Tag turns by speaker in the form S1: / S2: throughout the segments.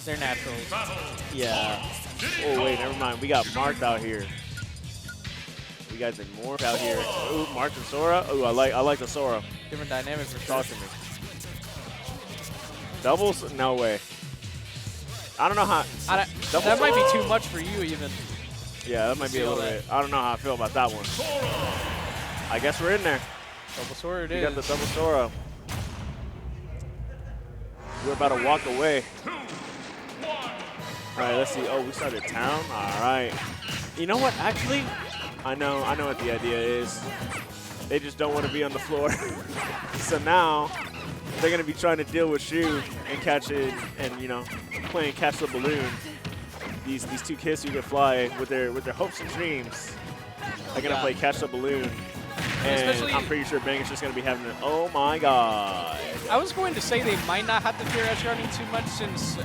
S1: They're naturals.
S2: Yeah. Oh, wait, never mind. We got Marth out here. We got the Morph out here. Ooh, Marth and Sora. Ooh, I like the Sora.
S1: Different dynamic for sure.
S2: Talk to me. Doubles? No way. I don't know how.
S1: That might be too much for you, even.
S2: Yeah, that might be a little bit. I don't know how I feel about that one. I guess we're in there.
S1: Double Sora it is.
S2: We got the double Sora. We're about to walk away. All right, let's see. Oh, we started town. All right. You know what? Actually, I know what the idea is. They just don't want to be on the floor. So now they're gonna be trying to deal with Shu and catch it, and you know, playing catch the balloon. These two kids who can fly with their hopes and dreams are gonna play catch the balloon. And
S1: especially,
S2: I'm pretty sure Bang is just going to be having an, oh my god.
S1: I was going to say they might not have to fear edge guarding too much since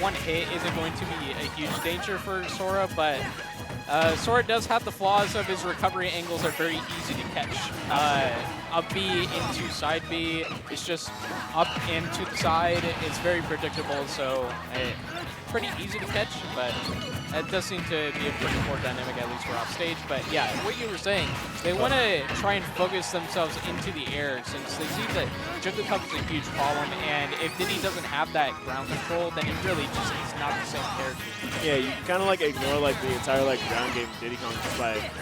S1: one hit isn't going to be a huge danger for Sora, but Sora does have the flaws of his recovery angles are very easy to catch. Up B into side B, it's just up and to the side. It's very predictable, so pretty easy to catch, but that does seem to be a pretty poor dynamic, at least for off stage. But yeah, what you were saying, they want to try and focus themselves into the air since they see that Jigglypuff is a huge problem, and if Diddy doesn't have that ground control, then he really just is not the same character.
S2: Yeah, you kind of like ignore like the entire like ground game of Diddy Kong just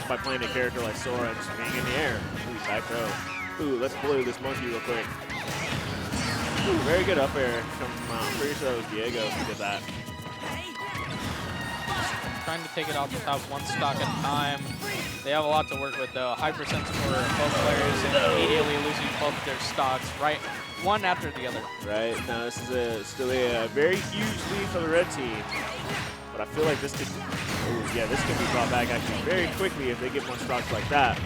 S2: by playing a character like Sora and just being in the air. Ooh, back throw. Ooh, let's blue this monkey real quick. Ooh, very good up air from, I'm pretty sure that was Diago who did that.
S1: Trying to take it off without one stock at a time. They have a lot to work with though. High percent for both players and immediately losing both of their stocks, right? One after the other.
S2: Right, now this is still a very huge lead for the red team. But I feel like this could, ooh, yeah, this could be brought back actually very quickly if they get more stocks like that.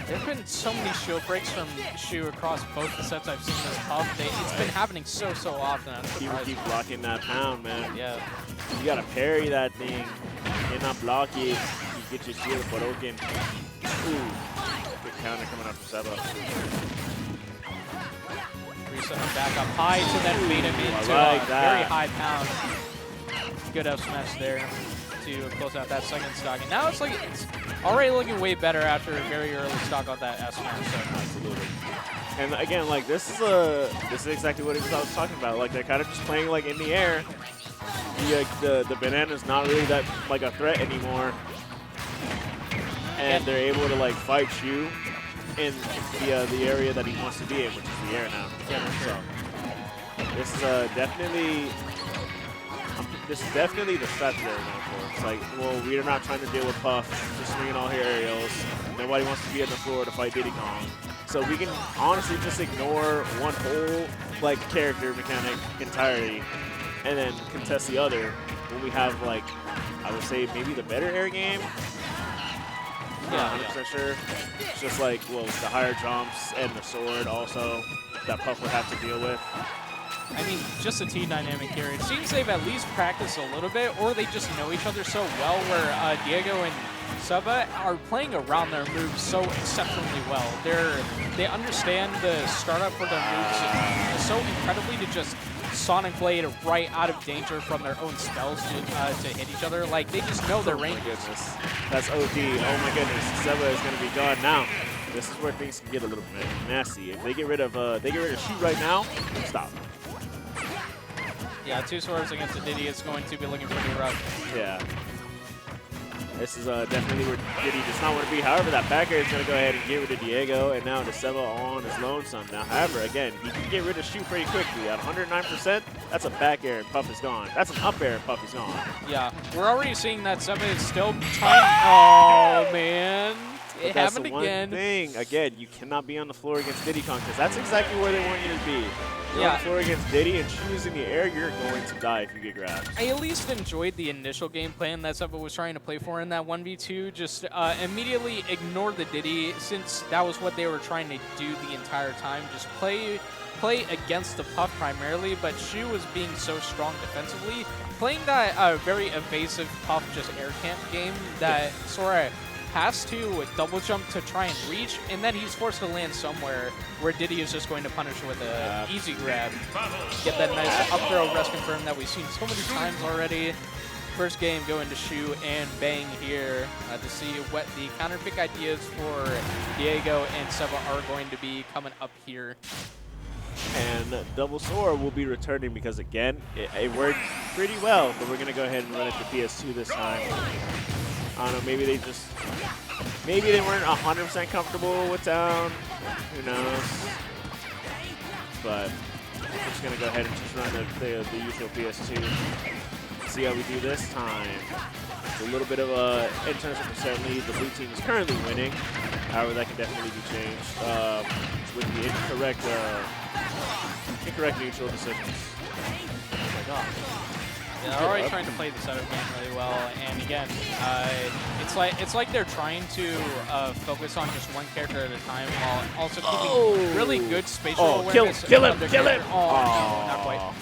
S1: There have been so many shield breaks from Shu across both the sets I've seen this Puff. It's been happening so often.
S2: Keep blocking that pound, man.
S1: Yeah.
S2: You gotta parry that thing. You cannot block it. You get your shield broken. Ooh. Good counter coming up from Seba.
S1: Reset him back up high to then bait him into
S2: like
S1: a very high pound. Good up smash there to close out that second stock. And now it's like it's already looking way better after a very early stock on that S smash. So.
S2: Absolutely. And again, like this is exactly what I was talking about. Like they're kind of just playing like in the air. The banana's not really that like a threat anymore, and they're able to like fight Shu in the area that he wants to be in, which is the air now.
S1: Yeah, sure.
S2: So this is definitely the strat they're going for. It's like, well, we are not trying to deal with Puff, just swinging all here aerials. Nobody wants to be on the floor to fight Diddy Kong. So we can honestly just ignore one whole like character mechanic entirely and then contest the other when we have like, I would say maybe the better air game.
S1: Yeah,
S2: 100% sure. It's just like, well, the higher jumps and the sword also that Puff would have to deal with.
S1: I mean, just a team dynamic here. It seems they've at least practiced a little bit, or they just know each other so well, where Diego and Seba are playing around their moves so exceptionally well. They understand the startup for their moves so incredibly to just Sonic Blade right out of danger from their own spells to hit each other. Like, they just know their range.
S2: Oh my goodness. That's OD. Oh my goodness. Seba is going to be gone now. This is where things can get a little bit nasty. If they get rid of Shu right now, stop.
S1: Yeah, two swords against a Diddy is going to be looking pretty rough.
S2: Yeah. This is definitely where Diddy does not want to be. However, that back air is going to go ahead and get rid of Diego, and now Seba on his lonesome. Now, however, again, he can get rid of Shu pretty quickly. At 109%, that's a back air and Puff is gone. That's an up air and Puff is gone.
S1: Yeah, we're already seeing that Seba is still trying. Oh, man. It happened again.
S2: That's the one thing. Again, you cannot be on the floor against Diddy Kong because that's exactly where they want you to be. You're on the floor against Diddy and Shu's in the air, you're going to die if you get grabbed.
S1: I at least enjoyed the initial game plan that Seba was trying to play for in that 1v2. Just immediately ignore the Diddy since that was what they were trying to do the entire time. Just play against the Puff primarily, but Shu was being so strong defensively. Playing that very evasive Puff just air camp game that Sora has to double jump to try and reach, and then he's forced to land somewhere where Diddy is just going to punish with a easy grab. Get that nice up throw rest confirm that we've seen so many times already. First game going to Shu and Bang here to see what the counter pick ideas for Diego and Seba are going to be coming up here.
S2: And Double Sora will be returning because, again, it worked pretty well, but we're going to go ahead and run it to PS2 this time. I don't know, maybe they weren't 100% comfortable with down. Who knows? But I'm just going to go ahead and just run the usual PS2. See how we do this time. It's a little bit of a, in terms of percent lead, the blue team is currently winning. However, that can definitely be changed with the incorrect neutral decisions. Oh my god.
S1: Yeah, they're already trying to play the setup game really well, and again, it's like they're trying to focus on just one character at a time while also keeping really good spatial awareness.
S2: Kill him!
S1: Oh, no, not quite.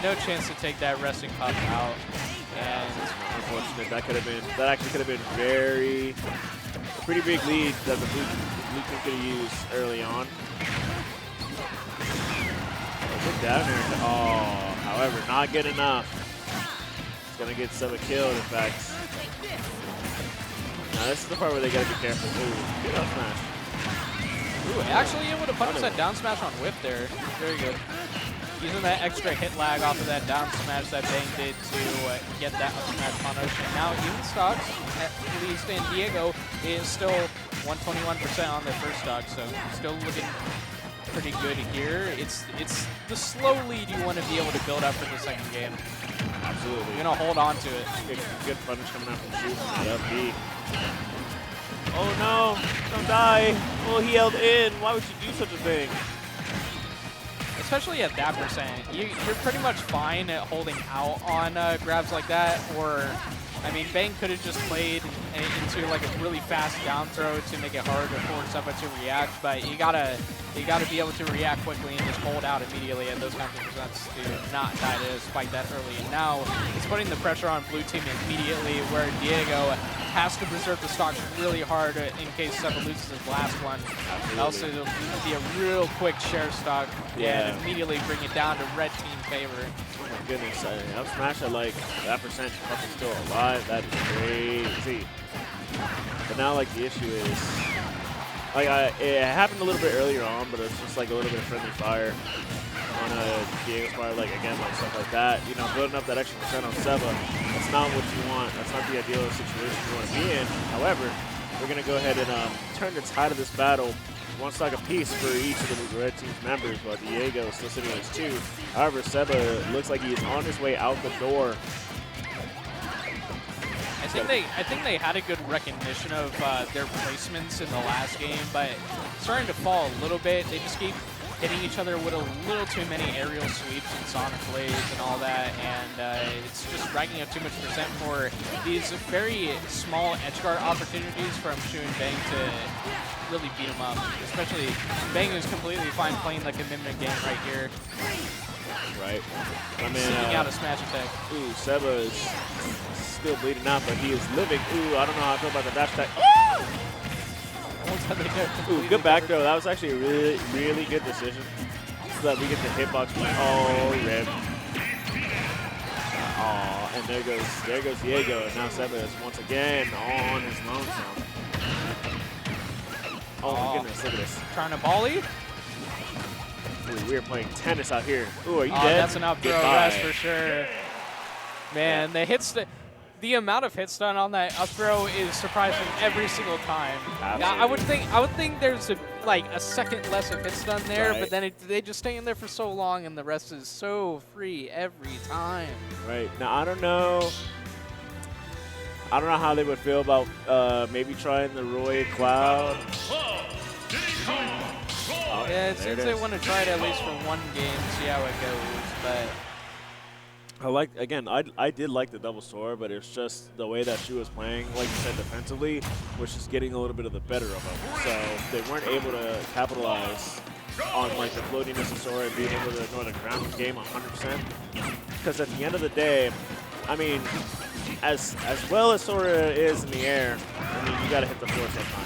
S1: No chance to take that resting pop out. And
S2: unfortunate. That actually could have been a pretty big lead that the blue team could have used early on. Good down there. Oh, however, not good enough. It's gonna get Seba killed, in fact. Now this is the part where they gotta be careful. Ooh, good up smash.
S1: Ooh, actually able to punish that down smash on whip there. Very good. Using that extra hit lag off of that down smash that Bang did to get that up smash punish. And now even stocks, at least in Diego, is still 121% on their first stock, so still looking pretty good here. It's the slow lead you want to be able to build up for the second game.
S2: Absolutely.
S1: You're going to hold on to it.
S2: Good punish coming out from shooting that up B. Oh no, don't die. Oh, he held in. Why would you do such a thing?
S1: Especially at that percent, you're pretty much fine at holding out on grabs like that, or, I mean, Bang could have just played into like a really fast down throw to make it harder for Seba to react, but you gotta be able to react quickly and just hold out immediately at those kinds of percents to not die to spike that early. And now it's putting the pressure on blue team immediately, where Diego has to preserve the stocks really hard in case Seba loses his last one. Else it'll be a real quick share stock and immediately bring it down to red team favor.
S2: Oh my goodness, up smash at like that percent fucking still alive. That is crazy. But now like the issue is, like it happened a little bit earlier on, but it's just like a little bit of friendly fire on Diego's part, like again, like stuff like that. You know, building up that extra percent on Seba, that's not what you want. That's not the ideal situation you want to be in. However, we're gonna go ahead and turn the tide of this battle. One stock apiece for each of the red team's members, but Diego is still sitting on his 2. However, Seba looks like he's on his way out the door.
S1: I think they had a good recognition of their placements in the last game, but starting to fall a little bit. They just keep hitting each other with a little too many aerial sweeps and sonic blades and all that, and it's just racking up too much percent for these very small edge guard opportunities from Shu and Bang to really beat him up. Especially Bang is completely fine playing the commitment game right here.
S2: Right. I mean,
S1: seeking out a smash attack.
S2: Ooh, Seba is still bleeding out, but he is living. Ooh, I don't know how I feel about the dash attack. Ooh, good back throw. That was actually a really, really good decision. So that we get the hitbox. Oh, rip. Oh, and there goes Diego, and now Seba is once again on his lonesome. Oh my goodness, look at this.
S1: Trying to volley.
S2: Ooh, we are playing tennis out here. Ooh, are you dead?
S1: That's an up throw, that's for sure. Man, the amount of hit stun on that up throw is surprising every single time.
S2: Absolutely.
S1: I would think there's like a second less of hit stun there,
S2: Right.
S1: but then they just stay in there for so long, and the rest is so free every time.
S2: Right. Now, I don't know how they would feel about maybe trying the Roy Cloud. Oh,
S1: Yeah, it seems they want to try it at least for one game, see how it goes, but
S2: I did like the double Sora, but it's just the way that Shu was playing, like you said, defensively, was just getting a little bit of the better of them. So they weren't able to capitalize on like the floatiness of Sora and being able to ignore the ground game 100%. Because at the end of the day, I mean, as well as Sora is in the air, I mean, you got to hit the floor sometime.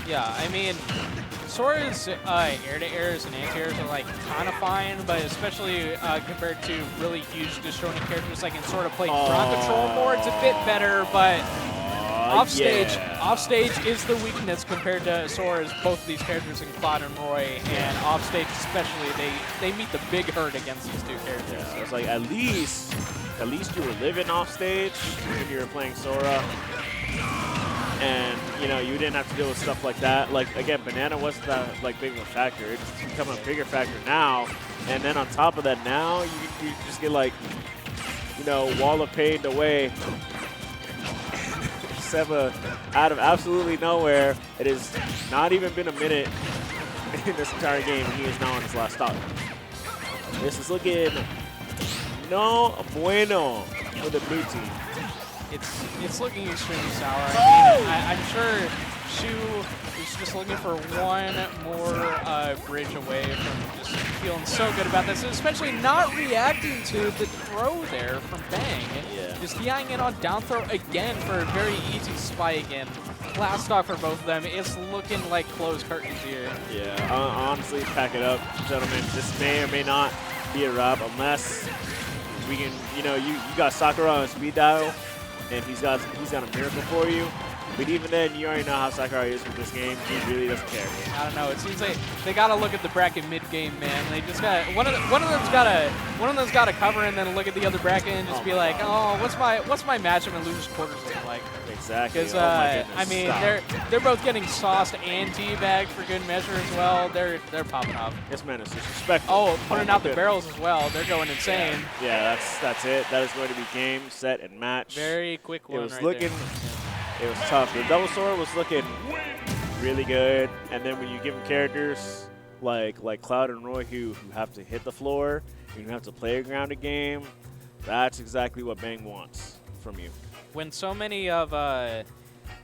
S1: Yeah, I mean, Sora's air-to-airs and anti-airs are like kind of fine, but especially compared to really huge destroying characters like in Sora playing ground control more, it's a bit better, but offstage is the weakness compared to Sora's, both of these characters in Cloud and Roy, and offstage especially, they meet the big hurt against these two characters.
S2: Yeah, so it's like at least you were living offstage when you were playing Sora. And, you know, you didn't have to deal with stuff like that. Like, again, Banana wasn't that, like, big of a factor. It's become a bigger factor now. And then on top of that now, you just get, like, you know, wall of pain away. Seba out of absolutely nowhere. It has not even been a minute in this entire game, and he is now on his last stop. This is looking no bueno for the blue team.
S1: It's looking extremely sour. I mean, I'm sure Shu is just looking for one more bridge away from just feeling so good about this, especially not reacting to the throw there from Bang.
S2: Yeah.
S1: Just DIing in on down throw again for a very easy spike, and last stock for both of them. It's looking like closed curtains here.
S2: Yeah, honestly, pack it up, gentlemen. This may or may not be a wrap unless we can, you know, you got Sakura on speed dial, and he's got a miracle for you. But even then, you already know how Sakurai is with this game. He really doesn't care.
S1: I don't know. It seems like they gotta look at the bracket mid game, man. They just got one of them's gotta cover and then look at the other bracket and just be like, oh, what's my matchup and losers quarters look like?
S2: Exactly.
S1: Because
S2: I
S1: mean, they're both getting sauced and teabagged for good measure as well. They're popping off.
S2: This man is disrespectful.
S1: Oh, putting out the barrels as well. They're going insane.
S2: Yeah, that's it. That is going to be game, set, and match.
S1: Very quick one.
S2: It was
S1: right
S2: looking.
S1: there.
S2: It was tough. The double sword was looking really good, and then when you give them characters like Cloud and Roy who have to hit the floor, and you have to play a grounded game, that's exactly what Bang wants from you.
S1: When so many of